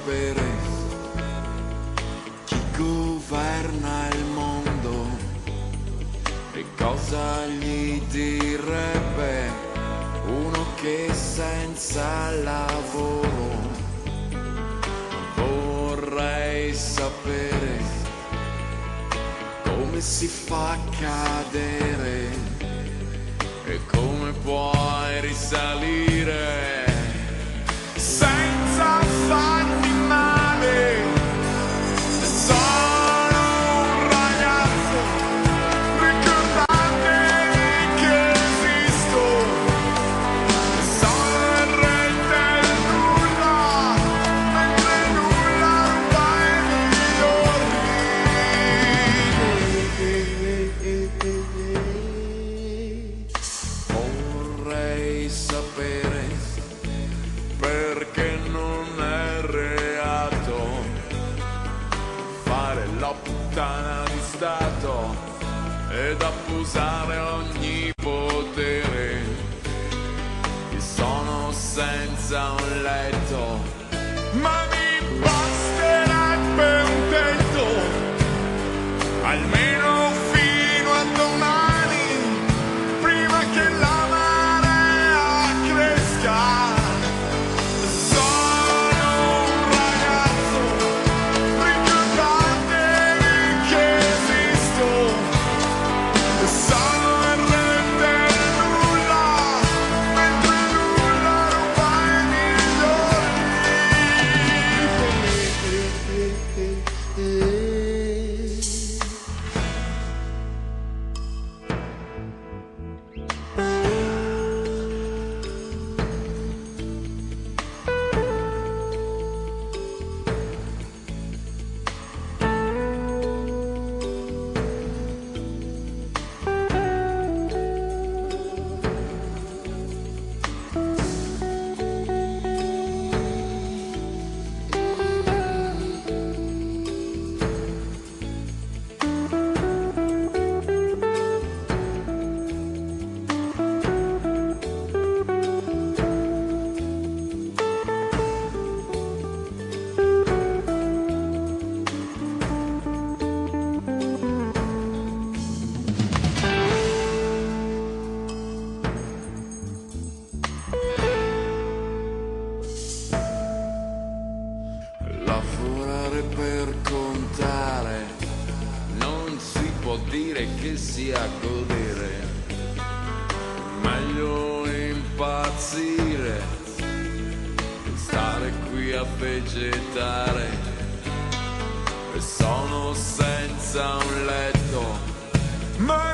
sapere chi governa il mondo e cosa gli direbbe uno che senza lavoro. Vorrei sapere come si fa cadere e come puoi risalire senza farti male. Sono un ragazzo, ricordatevi che esisto. Sono il re del nulla, mentre nulla ruba i migliori. Vorrei sapere perché non è reato fare la puttana di Stato ed abusare ogni potere. Io sono senza un letto, ma mi basterebbe un tetto, almeno fino a domani, prima che la marea cresca. Lavorare per contare non si può dire che sia godere, meglio impazzire, stare qui a vegetare. E sono senza un letto, ma